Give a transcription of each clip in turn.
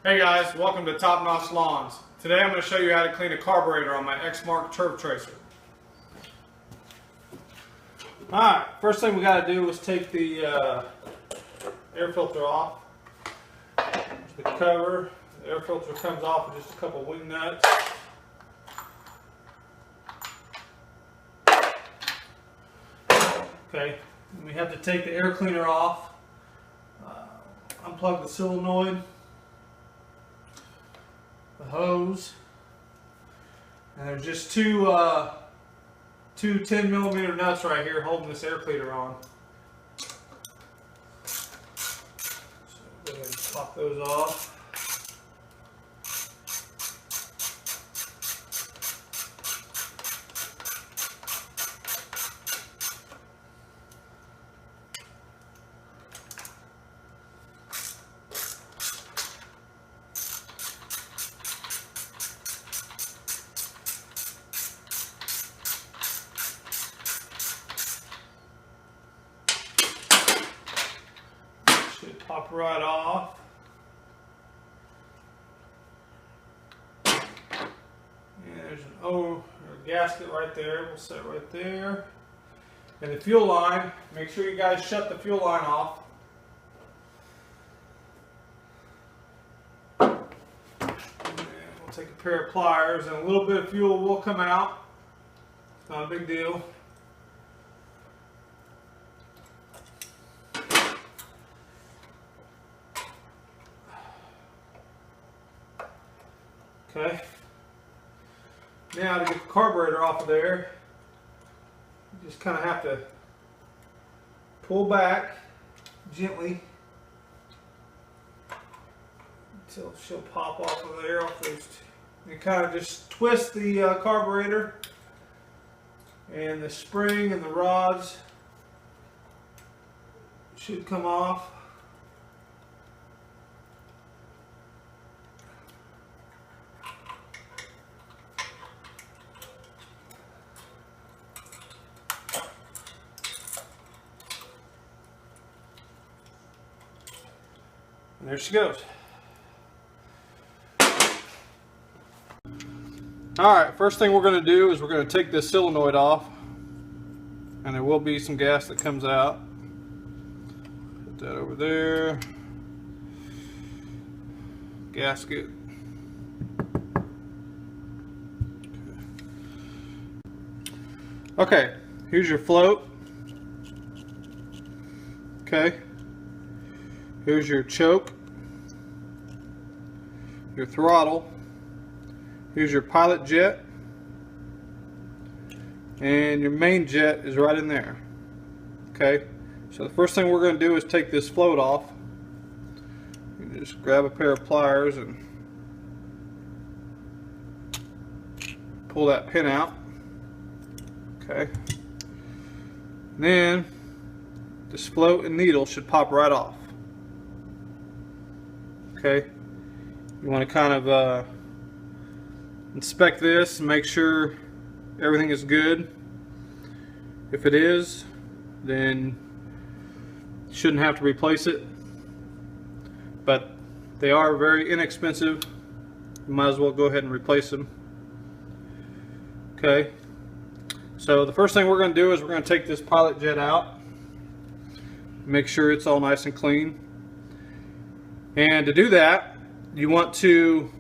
Hey guys, welcome to Top Notch Lawns. Today I'm going to show you how to clean a carburetor on my X-Mark turf tracer. Alright, first thing we got to do is take the air filter off. There's the cover. The air filter comes off with just a couple wing nuts. Okay, we have to take the air cleaner off. Unplug the solenoid, the hose, and there's just two 10mm nuts right here holding this air cleaner on. So go ahead and pop those off. Should pop right off. And there's a gasket right there. We'll set it right there. And the fuel line, make sure you guys shut the fuel line off. And we'll take a pair of pliers and a little bit of fuel will come out. It's not a big deal. Okay, now to get the carburetor off of there, you just kind of have to pull back gently until she'll pop off of there. You kind of just twist the carburetor, and the spring and the rods should come off. And there she goes. Alright, first thing we're going to do is we're going to take this solenoid off. And there will be some gas that comes out. Put that over there. Gasket. Okay, here's your float. Okay. Here's your choke, your throttle, here's your pilot jet, and your main jet is right in there. Okay, so the first thing we're going to do is take this float off. You just grab a pair of pliers and pull that pin out. Okay, and then this float and needle should pop right off. Okay, you want to kind of inspect this and make sure everything is good. If it is, then you shouldn't have to replace it, but they are very inexpensive. You might as well go ahead and replace them. Okay, so the first thing we're going to do is we're going to take this pilot jet out, make sure it's all nice and clean. And to do that, you want to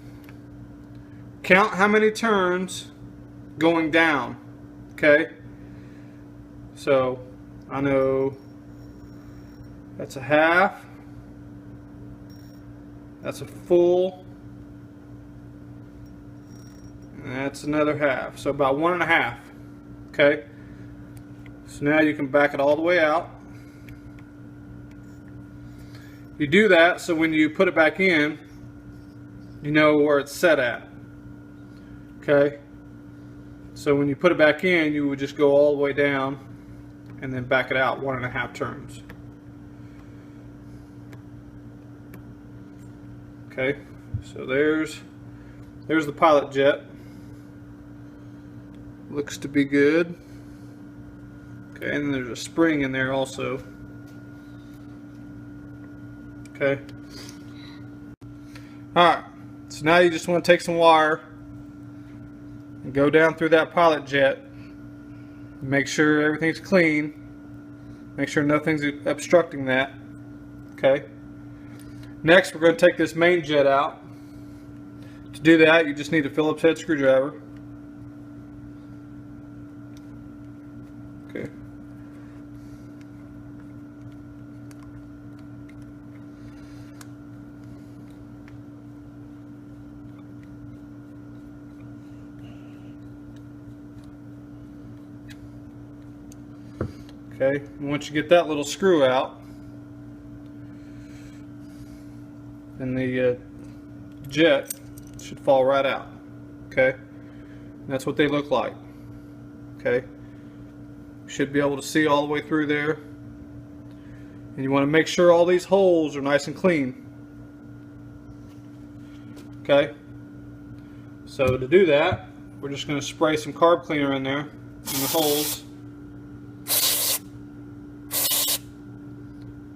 count how many turns going down. Okay, so I know that's a half, that's a full, and that's another half, so about 1.5. Okay, so now you can back it all the way out. You do that so when you put it back in, you know where it's set at. Okay, so when you put it back in, you would just go all the way down and then back it out 1.5 turns. Okay, so there's the pilot jet. Looks to be good. Okay, and there's a spring in there also. Okay. Alright, so now you just want to take some wire and go down through that pilot jet. Make sure everything's clean. Make sure nothing's obstructing that. Okay. Next, we're going to take this main jet out. To do that, you just need a Phillips head screwdriver. Okay. Okay, and once you get that little screw out, then the jet should fall right out. Okay, and that's what they look like. Okay, should be able to see all the way through there, and you want to make sure all these holes are nice and clean. Okay, so to do that, we're just going to spray some carb cleaner in there in the holes.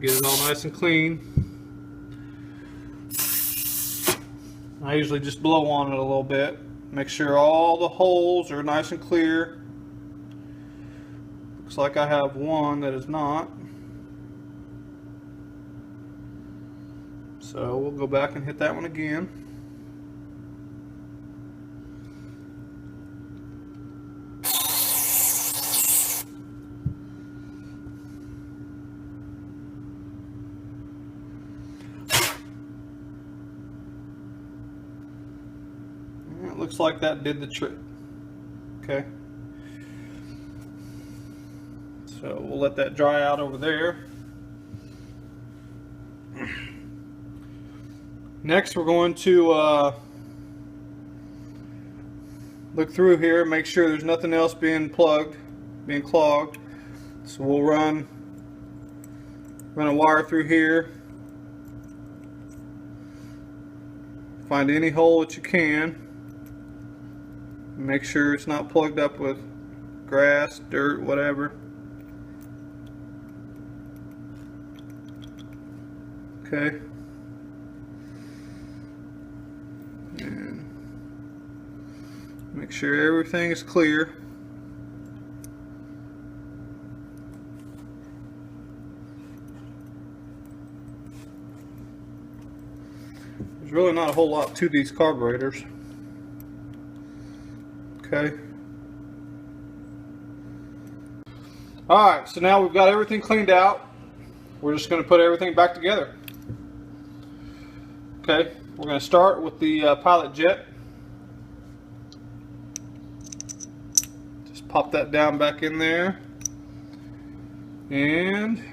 Get it all nice and clean. I usually just blow on it a little bit. Make sure all the holes are nice and clear. Looks like I have one that is not. So we'll go back and hit that one again. It looks like that did the trick. Okay. So we'll let that dry out over there. Next, we're going to look through here, make sure there's nothing else being clogged. So we'll run a wire through here. Find any hole that you can. Make sure it's not plugged up with grass, dirt, whatever. Okay. And make sure everything is clear. There's really not a whole lot to these carburetors. Okay. Alright, so now we've got everything cleaned out. We're just going to put everything back together. Okay, we're going to start with the pilot jet. Just pop that down back in there. And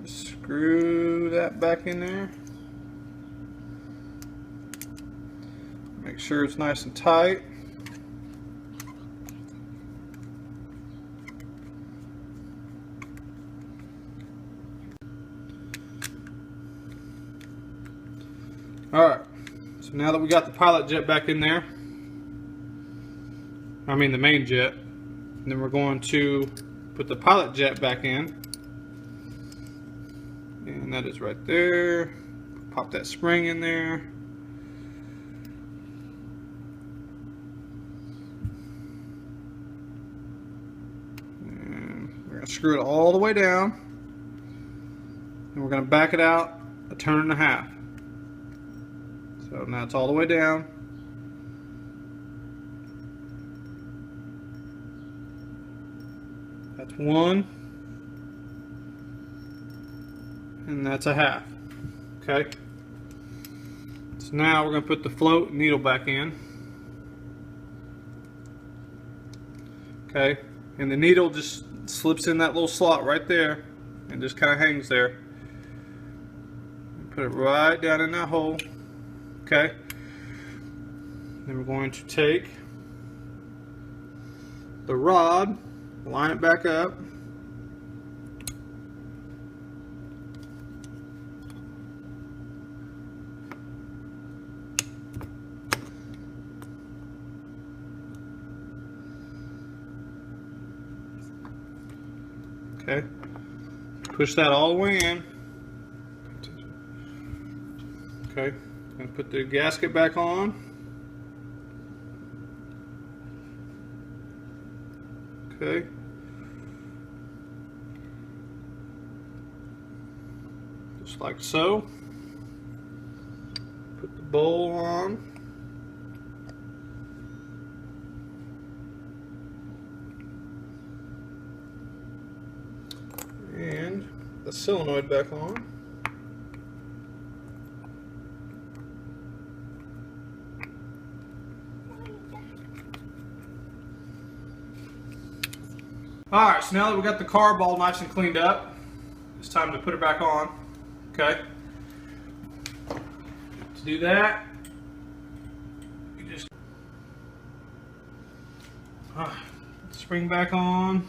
just screw that back in there. Make sure it's nice and tight. Alright, so now that we got the pilot jet back in there, I mean the main jet, and then we're going to put the pilot jet back in. And that is right there. Pop that spring in there. Screw it all the way down, and we're going to back it out a turn and a half. So now it's all the way down. That's one, and that's a half. Okay. So now we're going to put the float needle back in. Okay, and the needle just slips in that little slot right there and just kind of hangs there. Put it right down in that hole. Okay. Then we're going to take the rod, line it back up. Okay, push that all the way in. Okay, gonna put the gasket back on. Okay. Just like so. Put the bowl on. And the solenoid back on. Alright, so now that we got the carb all nice and cleaned up, it's time to put it back on. Okay. To do that, you just spring back on,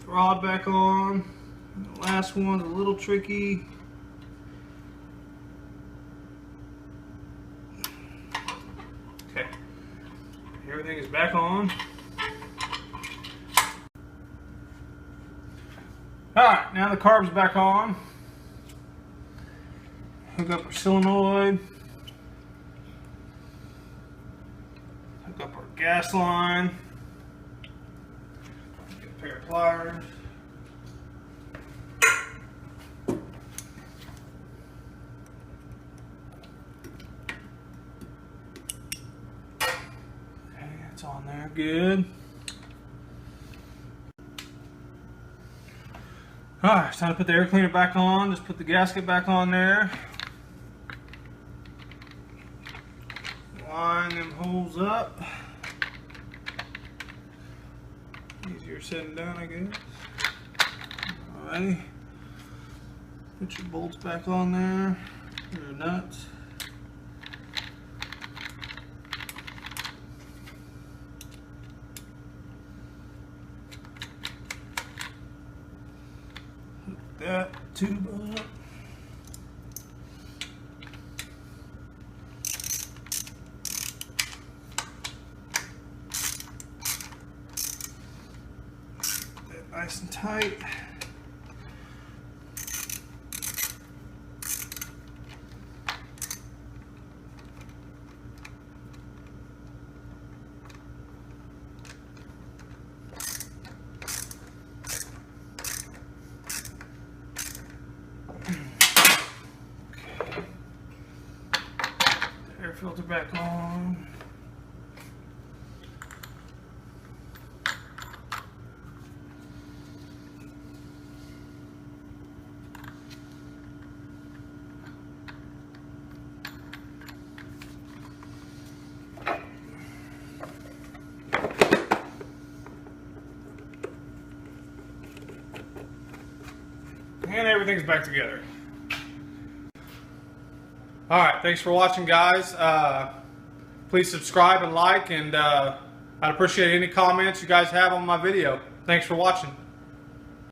rod back on. The last one's a little tricky. Okay, everything is back on. Alright, now the carb's back on. Hook up our solenoid. Hook up our gas line. Get a pair of pliers. Okay, it's on there, good. Alright, it's time to put the air cleaner back on. Just put the gasket back on there. Line them holes up. Easier said than done, I guess. Alrighty. Put your bolts back on there. Your nuts. That tube up. That nice and tight. Air filter back on. And everything's back together. Alright, thanks for watching, guys. Please subscribe and like, and I'd appreciate any comments you guys have on my video. Thanks for watching.